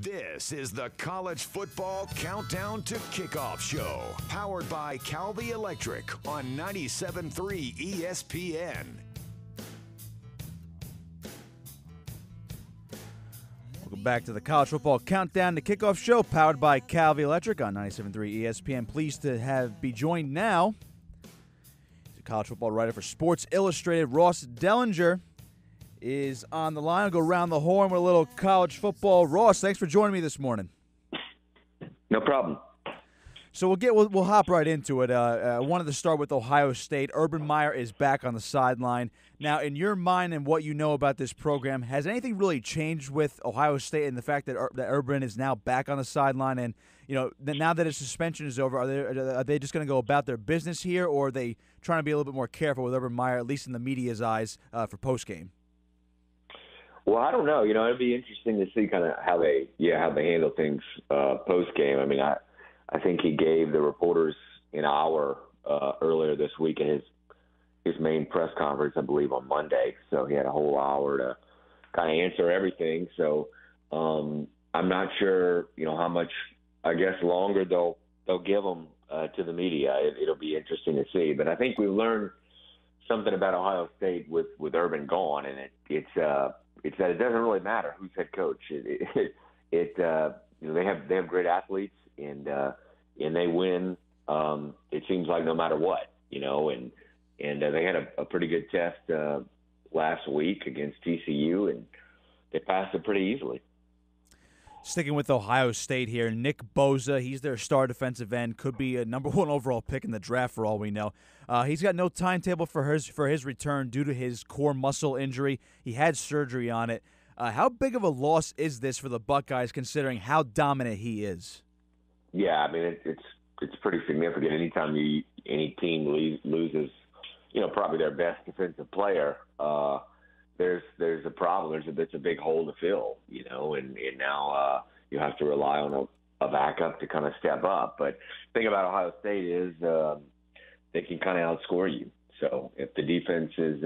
This is the College Football Countdown to Kickoff Show, powered by Calvi Electric on 97.3 ESPN. Welcome back to the College Football Countdown to Kickoff Show, powered by Calvi Electric on 97.3 ESPN. Pleased to be joined now. He's a college football writer for Sports Illustrated. Ross Dellenger is on the line. I'll go around the horn with a little college football. Ross, thanks for joining me this morning. No problem. So we'll hop right into it. I wanted to start with Ohio State. Urban Meyer is back on the sideline. Now, in your mind and what you know about this program, has anything really changed with Ohio State and the fact that Urban is now back on the sideline? And now that his suspension is over, are they just going to go about their business here, or are they trying to be a little bit more careful with Urban Meyer, at least in the media's eyes, for postgame? Well, I don't know. It'd be interesting to see kind of how they handle things post game. I mean, I think he gave the reporters an hour earlier this week in his main press conference, I believe, on Monday. So he had a whole hour to kind of answer everything. So I'm not sure, how much, I guess, longer they'll give him to the media. It'll be interesting to see. But I think we've learned something about Ohio State with Urban gone, and it's that it doesn't really matter who's head coach. They have great athletes, and they win. It seems like no matter what, and they had a pretty good test last week against TCU, and they passed it pretty easily. Sticking with Ohio State here, Nick Bosa, he's their star defensive end, could be a number 1 overall pick in the draft for all we know. He's got no timetable for his return due to his core muscle injury. He had surgery on it. How big of a loss is this for the Buckeyes, considering how dominant he is? Yeah, I mean it's pretty significant. Anytime any team loses, probably their best defensive player, there's a problem. There's a big hole to fill, and now you have to rely on a backup to kind of step up. But the thing about Ohio State is they can kind of outscore you. So if the defense is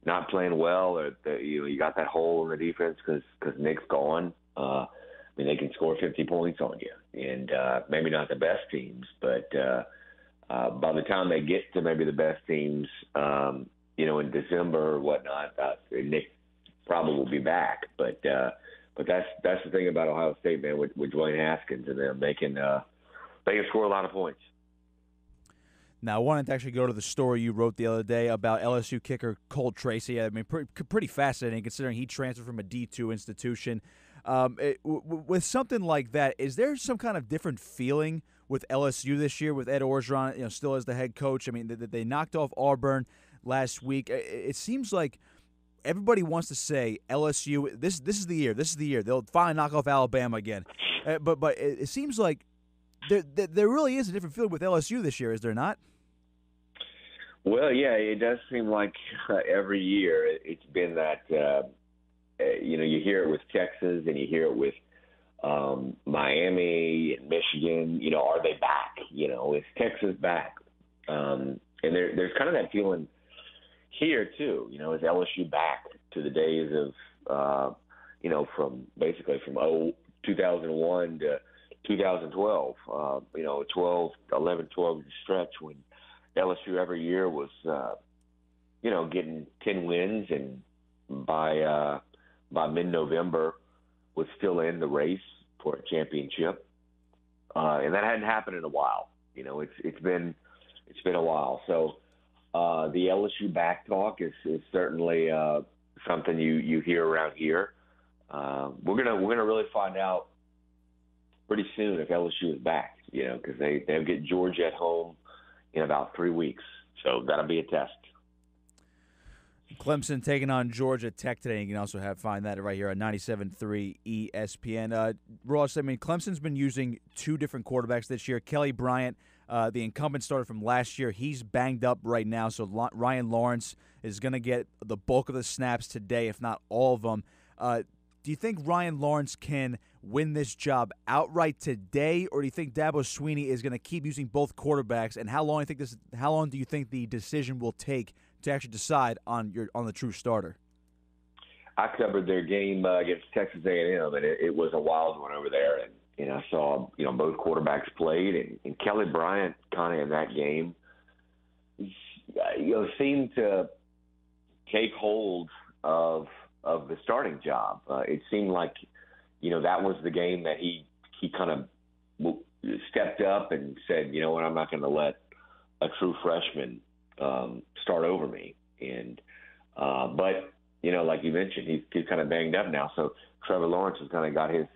not playing well, or you got that hole in the defense because Nick's gone, they can score 50 points on you. And maybe not the best teams, but by the time they get to maybe the best teams, in December or whatnot, Nick probably will be back. But that's the thing about Ohio State, man, with Dwayne Haskins and them. They can score a lot of points. Now, I wanted to actually go to the story you wrote the other day about LSU kicker Cole Tracy. I mean, pretty fascinating considering he transferred from a D2 institution. With something like that, is there some kind of different feeling with LSU this year with Ed Orgeron, still as the head coach? I mean, they knocked off Auburn last week. It seems like everybody wants to say LSU. This is the year. This is the year they'll finally knock off Alabama again. But it seems like there really is a different feeling with LSU this year, is there not? Well, yeah, it does seem like every year it's been that. You hear it with Texas and you hear it with Miami and Michigan. Are they back? Is Texas back? And there's kind of that feeling here too. Is LSU back to the days of from 2001 to 2012? 11-12 stretch when LSU every year was getting 10 wins, and by mid-November was still in the race for a championship, and that hadn't happened in a while. It's been a while. So the LSU back talk is certainly something you hear around here. We're gonna really find out pretty soon if LSU is back. Because they get Georgia at home in about 3 weeks, so that'll be a test. Clemson taking on Georgia Tech today. You can also find that right here on 97.3 ESPN. Ross, I mean, Clemson's been using 2 different quarterbacks this year. Kelly Bryant, the incumbent starter from last year, he's banged up right now, so Ryan Lawrence is going to get the bulk of the snaps today, if not all of them. Do you think Ryan Lawrence can win this job outright today, or do you think Dabo Swinney is going to keep using both quarterbacks? And how long do you think the decision will take to actually decide on the true starter? I covered their game against Texas A&M, and it was a wild one over there. And I saw, both quarterbacks played, and Kelly Bryant kind of in that game, seemed to take hold of the starting job. It seemed like, that was the game that he kind of stepped up and said, you know what, I'm not going to let a true freshman start over me. And but like you mentioned, he's kind of banged up now. So Trevor Lawrence has kind of got his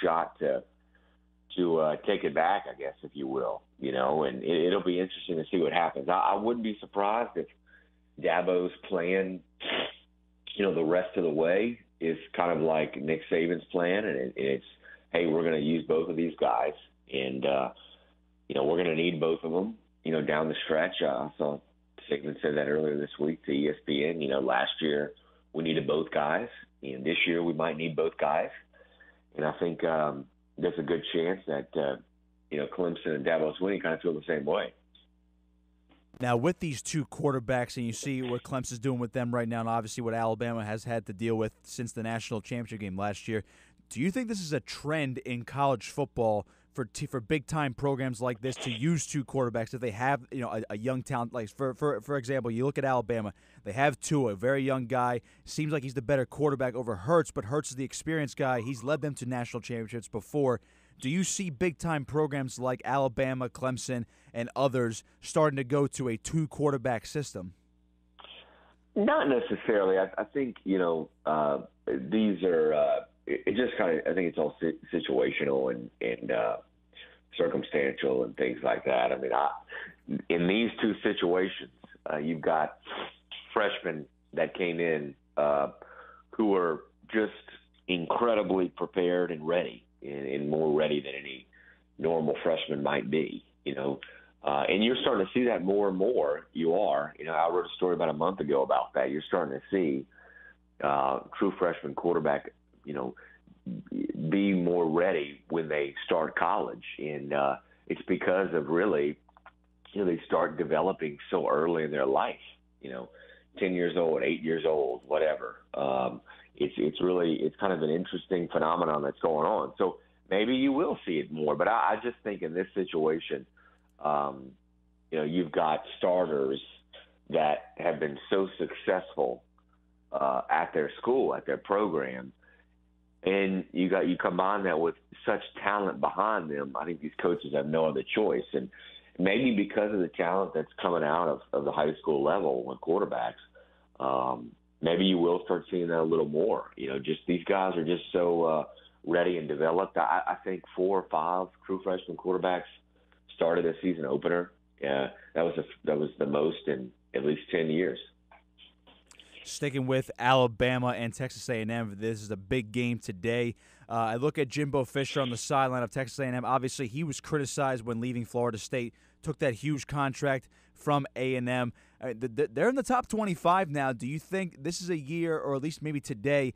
shot to take it back, I guess, if you will. And it'll be interesting to see what happens. I wouldn't be surprised if Dabo's plan, the rest of the way is kind of like Nick Saban's plan, and it's, hey, we're going to use both of these guys, and we're going to need both of them, down the stretch. I saw Sigmund said that earlier this week to ESPN. Last year we needed both guys, and this year we might need both guys. And I think there's a good chance that Clemson and Dabo Swinney kind of feel the same way. Now, with these two quarterbacks, and you see what Clemson's doing with them right now, and obviously what Alabama has had to deal with since the national championship game last year, do you think this is a trend in college football for big-time programs like this to use two quarterbacks if they have a young talent? Like for example, you look at Alabama, they have Tua, a very young guy. Seems like he's the better quarterback over Hurts, but Hurts is the experienced guy. He's led them to national championships before. Do you see big-time programs like Alabama, Clemson, and others starting to go to a two-quarterback system? Not necessarily. I think, these are it just kind of, I think it's all situational and circumstantial and things like that. I mean, in these two situations, you've got freshmen that came in who are just incredibly prepared and ready, and more ready than any normal freshman might be, and you're starting to see that more and more. You are, I wrote a story about a month ago about that. You're starting to see true freshman quarterback, be more ready when they start college. And it's because of really, they start developing so early in their life, 10 years old, 8 years old, whatever. It's kind of an interesting phenomenon that's going on. So maybe you will see it more, but I just think in this situation, you've got starters that have been so successful at their school, at their program, and you combine that with such talent behind them. I think these coaches have no other choice, and maybe because of the talent that's coming out of the high school level with quarterbacks, maybe you will start seeing that a little more. Just these guys are just so ready and developed. I think 4 or 5 true freshman quarterbacks started a season opener. That was the most in at least 10 years. Sticking with Alabama and Texas A&M, this is a big game today. I look at Jimbo Fisher on the sideline of Texas A&M. Obviously, he was criticized when leaving Florida State, took that huge contract from A&M. They're in the top 25 now. Do you think this is a year, or at least maybe today,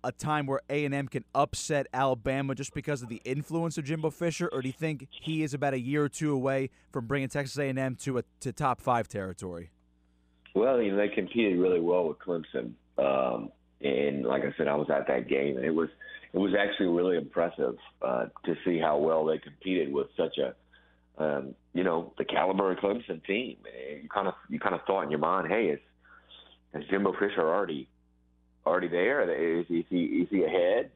a time where A&M can upset Alabama just because of the influence of Jimbo Fisher, or do you think he is about a year or two away from bringing Texas A&M to top 5 territory? Well, they competed really well with Clemson, and like I said, I was at that game, and it was actually really impressive to see how well they competed with such a the caliber of Clemson team. You kind of thought in your mind, hey, is Jimbo Fisher already there? Is he ahead?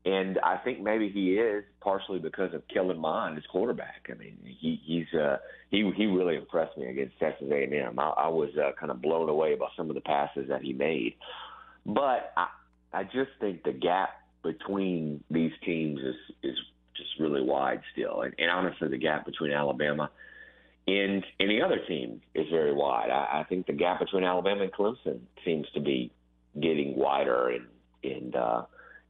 And I think maybe he is, partially because of Kellen Mond, his quarterback. I mean, he really impressed me against Texas A&M. I was kind of blown away by some of the passes that he made. But I just think the gap between these teams is just really wide still. And honestly, the gap between Alabama and any other team is very wide. I think the gap between Alabama and Clemson seems to be getting wider, and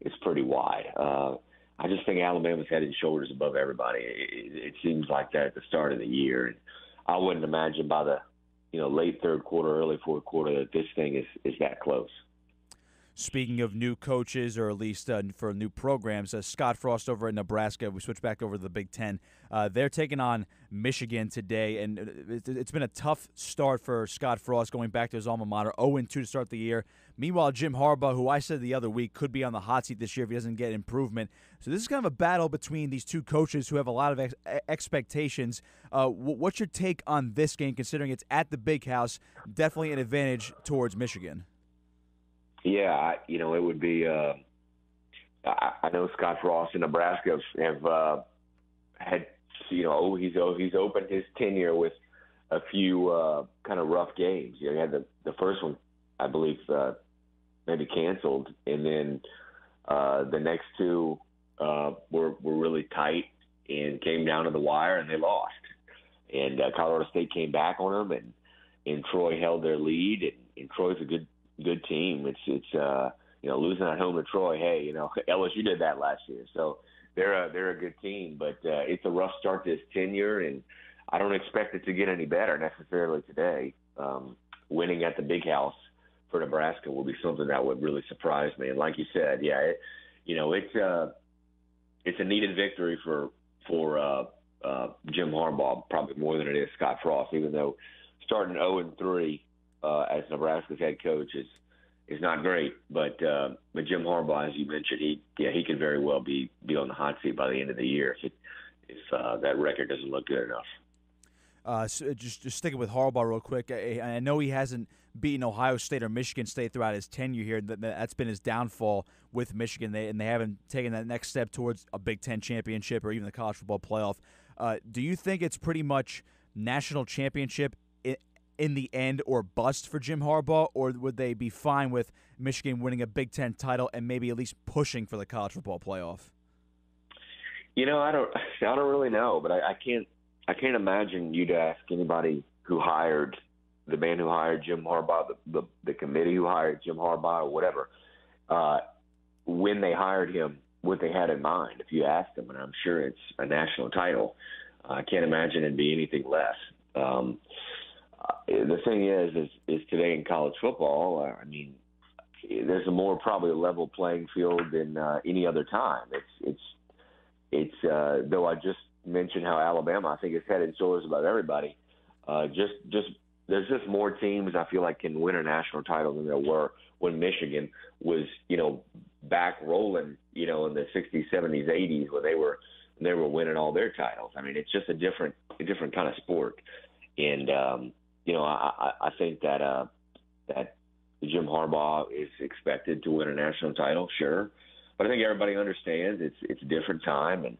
it's pretty wide. I just think Alabama's head and shoulders above everybody. It seems like that at the start of the year. And I wouldn't imagine by the late third quarter, early fourth quarter that this thing is that close. speaking of new coaches, or at least for new programs, Scott Frost over at Nebraska, we switch back over to the Big Ten. They're taking on Michigan today, and it's been a tough start for Scott Frost going back to his alma mater, 0-2 to start the year. Meanwhile, Jim Harbaugh, who I said the other week could be on the hot seat this year if he doesn't get improvement. So this is kind of a battle between these two coaches who have a lot of expectations. What's your take on this game, considering it's at the Big House? Definitely an advantage towards Michigan. Yeah, it would be. I know Scott Frost in Nebraska have had, he's opened his tenure with a few kind of rough games. He had the first one, I believe, maybe canceled, and then the next two were really tight and came down to the wire, and they lost. And Colorado State came back on them, and Troy held their lead, and Troy's a good team. It's losing at home to Troy. Hey, LSU did that last year, so they're a good team. But it's a rough start to his tenure, and I don't expect it to get any better necessarily today. Winning at the Big House for Nebraska will be something that would really surprise me. And like you said, yeah, it's a needed victory for Jim Harbaugh, probably more than it is Scott Frost, even though starting 0-3 as Nebraska's head coach is not great. But Jim Harbaugh, as you mentioned, he could very well be on the hot seat by the end of the year if that record doesn't look good enough. So just sticking with Harbaugh real quick, I know he hasn't beaten Ohio State or Michigan State throughout his tenure here. That's been his downfall with Michigan, and they haven't taken that next step towards a Big Ten championship or even the college football playoff. Do you think it's pretty much national championship in the end or bust for Jim Harbaugh, or would they be fine with Michigan winning a Big Ten title and maybe at least pushing for the college football playoff? I don't really know, but I can't imagine you'd ask anybody who hired the man who hired Jim Harbaugh, the committee who hired Jim Harbaugh, or whatever, when they hired him, what they had in mind. If you asked them, and I'm sure it's a national title, I can't imagine it'd be anything less. The thing is today in college football, there's a more probably level playing field than any other time. It's though I just mentioned how Alabama, I think, is head and shoulders above everybody. There's just more teams I feel like can win a national title than there were when Michigan was, back rolling, in the 60s, 70s, 80s when they were winning all their titles. It's just a different kind of sport. And I think that Jim Harbaugh is expected to win a national title, sure, but I think everybody understands it's a different time,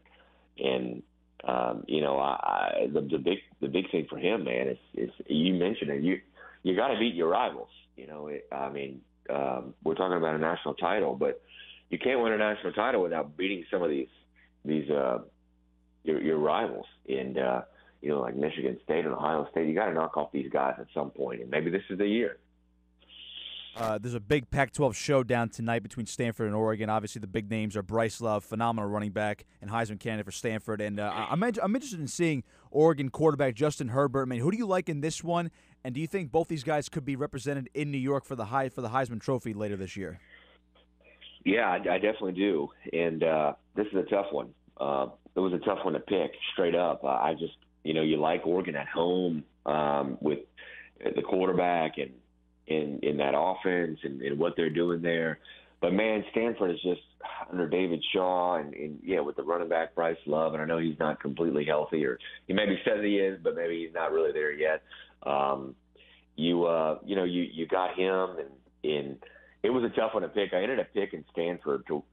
and the big thing for him, man, is you mentioned it. You got to beat your rivals. We're talking about a national title, but you can't win a national title without beating some of these your rivals. And like Michigan State and Ohio State, you got to knock off these guys at some point, and maybe this is the year. There's a big Pac-12 showdown tonight between Stanford and Oregon. Obviously, the big names are Bryce Love, phenomenal running back, and Heisman candidate for Stanford. And I'm interested in seeing Oregon quarterback Justin Herbert. Who do you like in this one? And do you think both these guys could be represented in New York for the Heisman Trophy later this year? Yeah, I definitely do. And this is a tough one. It was a tough one to pick straight up. I just, you like Oregon at home with the quarterback and in that offense and what they're doing there. But, man, Stanford is just under David Shaw and with the running back Bryce Love, and I know he's not completely healthy, or he maybe says he is, but maybe he's not really there yet. You got him, and it was a tough one to pick. I ended up picking Stanford to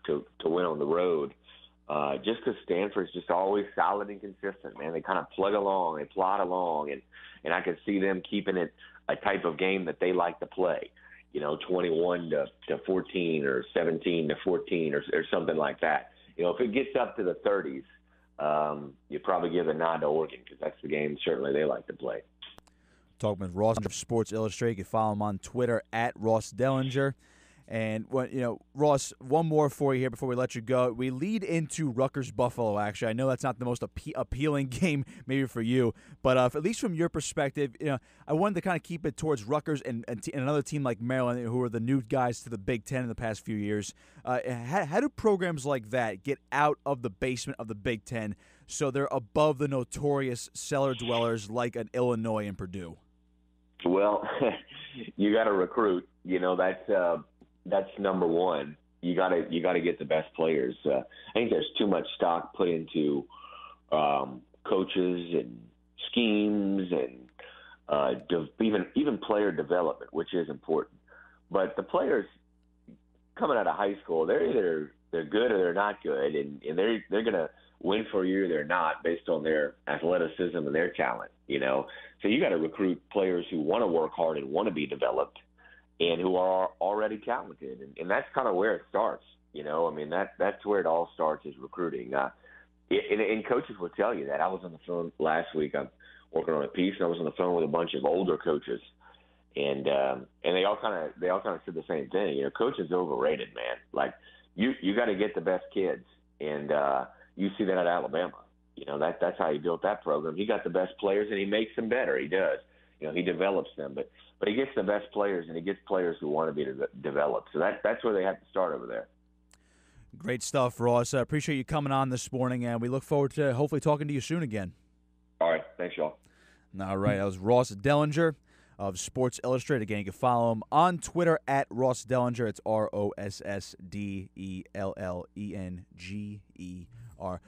win on the road just because Stanford's just always solid and consistent, man. They kind of plug along, they plod along, and I could see them keeping it a type of game that they like to play, 21-14 or 17-14 or something like that. If it gets up to the 30s, you probably give a nod to Oregon because that's the game certainly they like to play. Talking with Ross of Sports Illustrated. You can follow him on Twitter at Ross Dellenger. And Ross, one more for you here before we let you go. We lead into Rutgers-Buffalo. Actually, I know that's not the most appealing game maybe for you, but at least from your perspective, I wanted to kind of keep it towards Rutgers and another team like Maryland, who are the new guys to the Big Ten in the past few years. How do programs like that get out of the basement of the Big Ten so they're above the notorious cellar dwellers like an Illinois and Purdue? Well, you got to recruit. That's number one. You got to get the best players. I think there's too much stock put into coaches and schemes and even player development, which is important. But the players coming out of high school, they're good or they're not good, and they're going to win for a year or they're not based on their athleticism and their talent. So you got to recruit players who want to work hard and want to be developed, and who are already talented. And that's kind of where it starts, that's where it all starts, is recruiting. And coaches will tell you that. I was on the phone last week. I'm working on a piece, and I was on the phone with a bunch of older coaches, and they all kind of said the same thing. Coach is overrated, man. Like, you got to get the best kids, and you see that at Alabama. That's how he built that program. He got the best players, and he makes them better. He does. He develops them, but he gets the best players, and he gets players who want to be developed. So that's where they have to start over there. Great stuff, Ross. I appreciate you coming on this morning, and we look forward to hopefully talking to you soon again. All right. Thanks, y'all. All right. That was Ross Dellenger of Sports Illustrated. Again, you can follow him on Twitter at Ross Dellenger. It's RossDellenger.